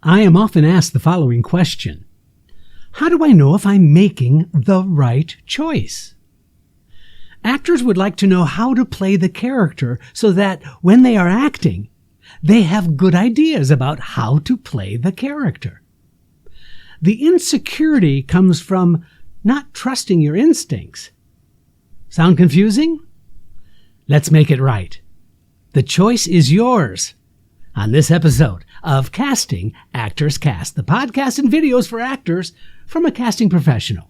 I am often asked the following question: how do I know if I'm making the right choice? Actors would like to know how to play the character so that when they are acting, they have good ideas about how to play the character. The insecurity comes from not trusting your instincts. Sound confusing? Let's make it right. The choice is yours on this episode of Casting Actors Cast, the podcast and videos for actors from a casting professional.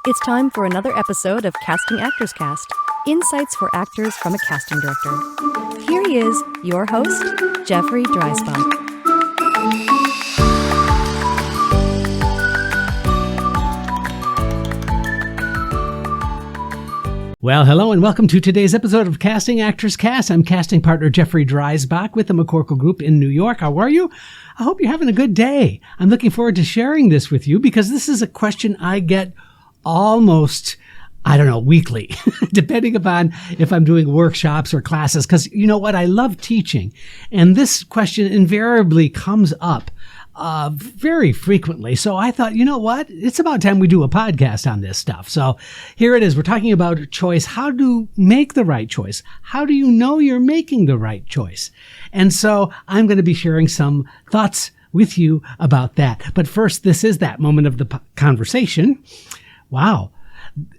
It's time for another episode of Casting Actors Cast, insights for actors from a casting director. Here he is, your host, Jeffrey Dreisbach. Well, hello and welcome to today's episode of Casting Actors Cast. I'm casting partner Jeffrey Dreisbach with the McCorkle Group in New York. How are you? I hope you're having a good day. I'm looking forward to sharing this with you because this is a question I get almost, weekly, depending upon if I'm doing workshops or classes. Because you know what? I love teaching. And this question invariably comes up very frequently. So I thought, you know what? It's about time we do a podcast on this stuff. So here it is. We're talking about choice, how to make the right choice. How do you know you're making the right choice? And so I'm going to be sharing some thoughts with you about that. But first, this is that moment of the conversation. Wow.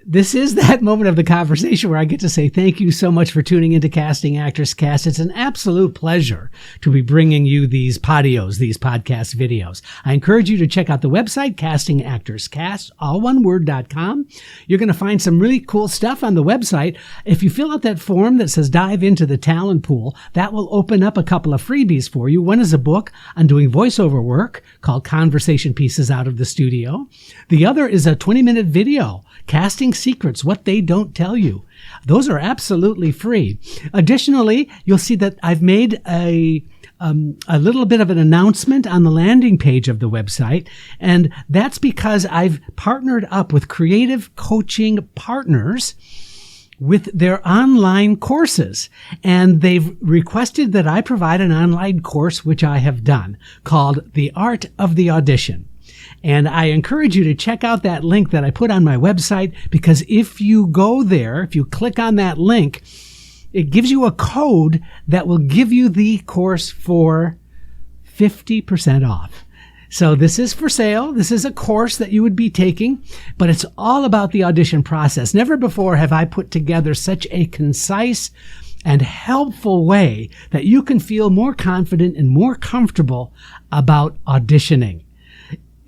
This is that moment of the conversation where I get to say thank you so much for tuning into Casting Actors Cast. It's an absolute pleasure to be bringing you these podios, these podcast videos. I encourage you to check out the website, castingactorscast, alloneword.com. You're going to find some really cool stuff on the website. If you fill out that form that says dive into the talent pool, that will open up a couple of freebies for you. One is a book on doing voiceover work called Conversation Pieces Out of the Studio. The other is a 20-minute video, Casting Secrets, What They Don't Tell You. Those are absolutely free. Additionally, you'll see that I've made a little bit of an announcement on the landing page of the website, and that's because I've partnered up with creative coaching partners with their online courses, and they've requested that I provide an online course, which I have done, called The Art of the Audition. And I encourage you to check out that link that I put on my website, because if you go there, if you click on that link, it gives you a code that will give you the course for 50% off. So this is for sale. This is a course that you would be taking, but it's all about the audition process. Never before have I put together such a concise and helpful way that you can feel more confident and more comfortable about auditioning.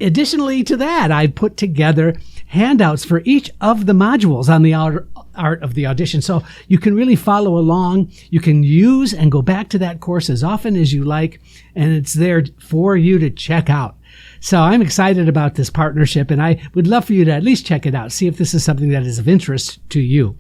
Additionally to that, I put together handouts for each of the modules on the art of the audition. So you can really follow along. You can use and go back to that course as often as you like, and it's there for you to check out. So I'm excited about this partnership, and I would love for you to at least check it out, see if this is something that is of interest to you.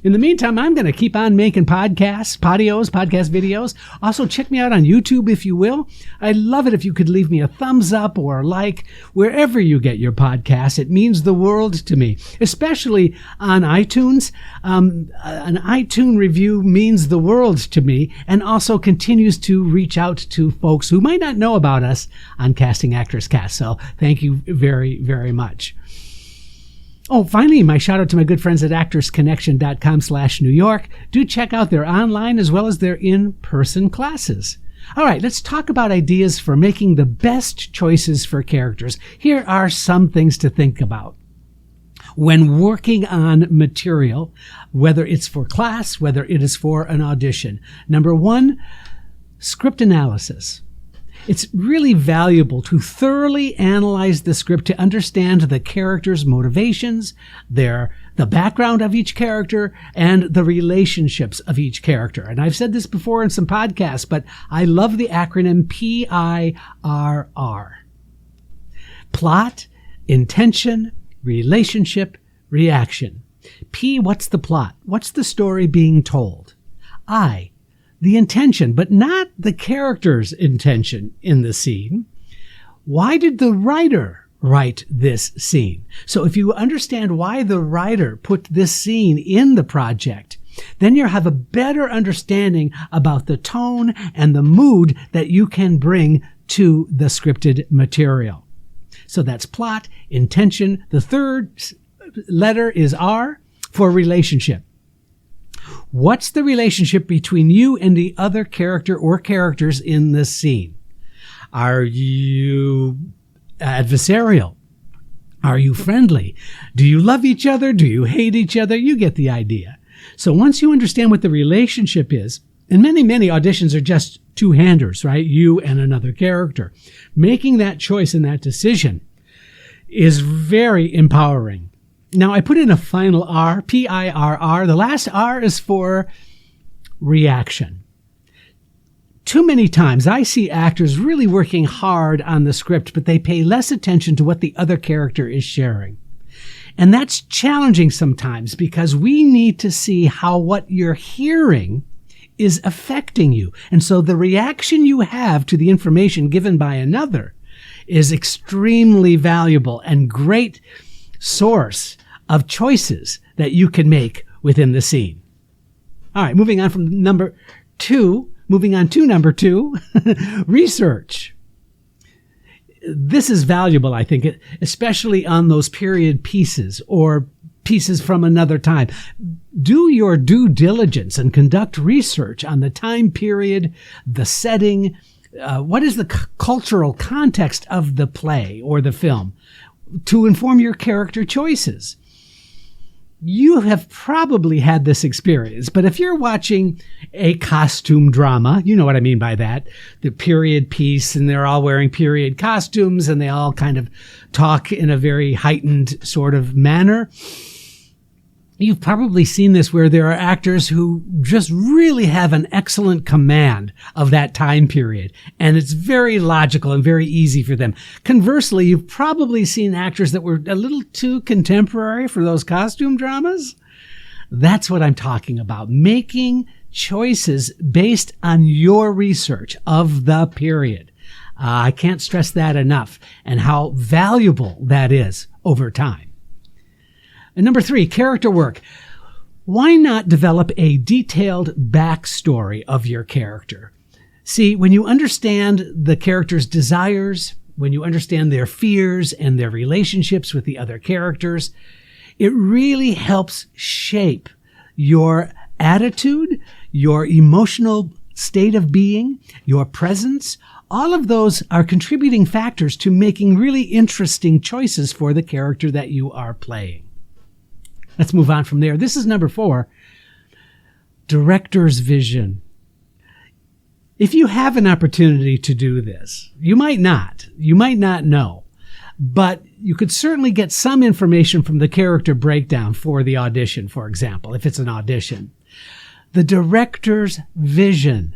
In the meantime, I'm going to keep on making podcast videos. Also, check me out on YouTube, if you will. I'd love it if you could leave me a thumbs up or a like wherever you get your podcasts. It means the world to me, especially on iTunes. An iTunes review means the world to me, and also continues to reach out to folks who might not know about us on Casting Actors Cast. So thank you very, very much. Oh, finally, my shout out to my good friends at actorsconnection.com/New York. Do check out their online as well as their in-person classes. All right, let's talk about ideas for making the best choices for characters. Here are some things to think about when working on material, whether it's for class, whether it is for an audition. Number one, script analysis. It's really valuable to thoroughly analyze the script to understand the character's motivations, the background of each character, and the relationships of each character. And I've said this before in some podcasts, but I love the acronym PIRR. Plot, intention, relationship, reaction. P, what's the plot? What's the story being told? I, the intention, but not the character's intention in the scene. Why did the writer write this scene? So if you understand why the writer put this scene in the project, then you have a better understanding about the tone and the mood that you can bring to the scripted material. So that's plot, intention. The third letter is R for relationship. What's the relationship between you and the other character or characters in the scene? Are you adversarial? Are you friendly? Do you love each other? Do you hate each other? You get the idea. So once you understand what the relationship is, and many auditions are just two-handers, right? You and another character. Making that choice and that decision is very empowering. Now, I put in a final R, P-I-R-R. The last R is for reaction. Too many times I see actors really working hard on the script, but they pay less attention to what the other character is sharing. And that's challenging sometimes because we need to see how what you're hearing is affecting you. And so the reaction you have to the information given by another is extremely valuable and great source of choices that you can make within the scene. All right, moving on to number two, research. This is valuable, I think, especially on those period pieces or pieces from another time. Do your due diligence and conduct research on the time period, the setting, what is the cultural context of the play or the film to inform your character choices. You have probably had this experience, but if you're watching a costume drama, you know what I mean by that, the period piece, and they're all wearing period costumes and they all kind of talk in a very heightened sort of manner. You've probably seen this where there are actors who just really have an excellent command of that time period, and it's very logical and very easy for them. Conversely, you've probably seen actors that were a little too contemporary for those costume dramas. That's what I'm talking about, making choices based on your research of the period. I can't stress that enough, and how valuable that is over time. And number 3, character work. Why not develop a detailed backstory of your character? See, when you understand the character's desires, when you understand their fears and their relationships with the other characters, it really helps shape your attitude, your emotional state of being, your presence. All of those are contributing factors to making really interesting choices for the character that you are playing. Let's move on from there. This is number 4, director's vision. If you have an opportunity to do this, you might not know, but you could certainly get some information from the character breakdown for the audition, for example, if it's an audition. The director's vision.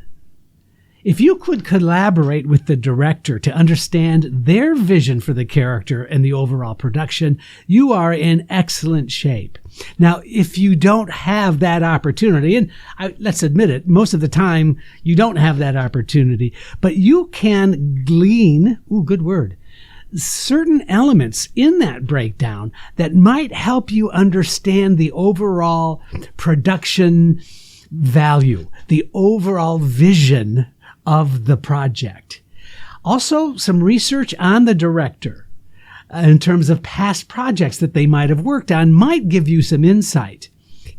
If you could collaborate with the director to understand their vision for the character and the overall production, you are in excellent shape. Now, if you don't have that opportunity, and let's admit it, most of the time you don't have that opportunity, but you can glean, good word, certain elements in that breakdown that might help you understand the overall production value, the overall vision of the project. Also, some research on the director in terms of past projects that they might have worked on might give you some insight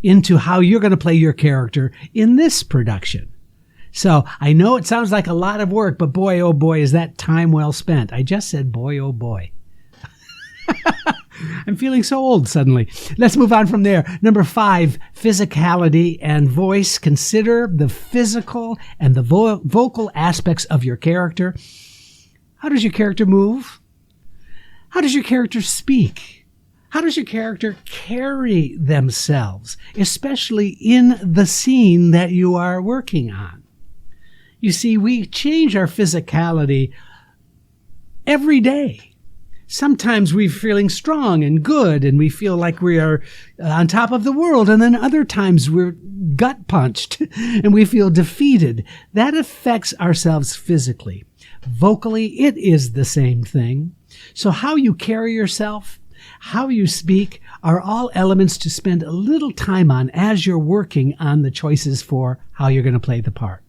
into how you're going to play your character in this production. So I know it sounds like a lot of work, but boy, oh boy, is that time well spent. I just said boy, oh boy. I'm feeling so old suddenly. Let's move on from there. Number 5, physicality and voice. Consider the physical and the vocal aspects of your character. How does your character move? How does your character speak? How does your character carry themselves, especially in the scene that you are working on? You see, we change our physicality every day. Sometimes we're feeling strong and good and we feel like we are on top of the world, and then other times we're gut punched and we feel defeated. That affects ourselves physically. Vocally, it is the same thing. So how you carry yourself, how you speak are all elements to spend a little time on as you're working on the choices for how you're going to play the part.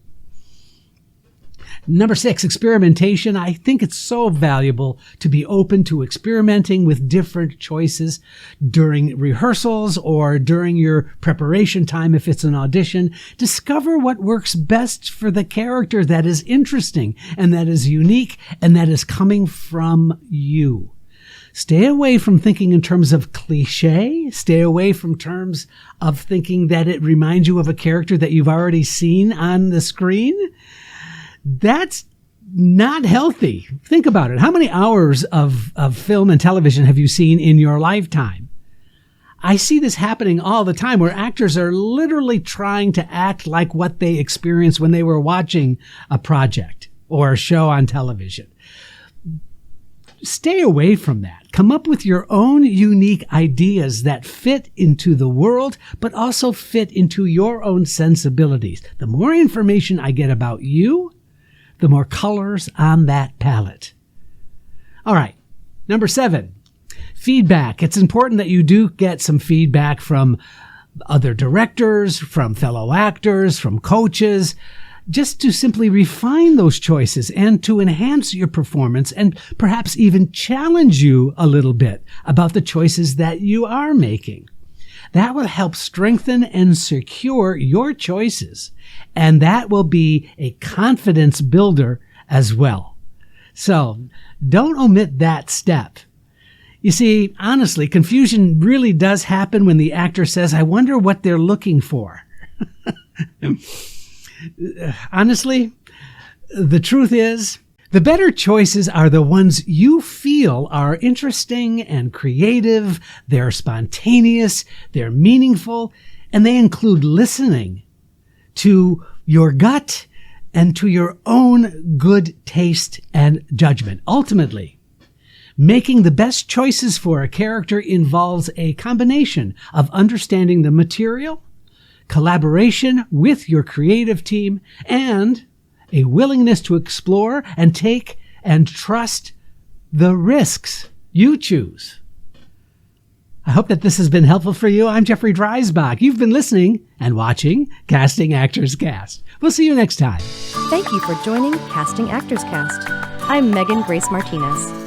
Number 6, experimentation. I think it's so valuable to be open to experimenting with different choices during rehearsals or during your preparation time if it's an audition. Discover what works best for the character that is interesting and that is unique and that is coming from you. Stay away from thinking in terms of cliche. Stay away from terms of thinking that it reminds you of a character that you've already seen on the screen. That's not healthy. Think about it. How many hours of film and television have you seen in your lifetime? I see this happening all the time where actors are literally trying to act like what they experienced when they were watching a project or a show on television. Stay away from that. Come up with your own unique ideas that fit into the world, but also fit into your own sensibilities. The more information I get about you, the more colors on that palette. All right. Number 7, feedback. It's important that you do get some feedback from other directors, from fellow actors, from coaches, just to simply refine those choices and to enhance your performance and perhaps even challenge you a little bit about the choices that you are making. That will help strengthen and secure your choices, and that will be a confidence builder as well. So don't omit that step. You see, honestly, confusion really does happen when the actor says, "I wonder what they're looking for." Honestly, the truth is, the better choices are the ones you feel are interesting and creative, they're spontaneous, they're meaningful, and they include listening to your gut and to your own good taste and judgment. Ultimately, making the best choices for a character involves a combination of understanding the material, collaboration with your creative team, and a willingness to explore and take and trust the risks you choose. I hope that this has been helpful for you. I'm Jeffrey Dreisbach. You've been listening and watching Casting Actors Cast. We'll see you next time. Thank you for joining Casting Actors Cast. I'm Megan Grace Martinez.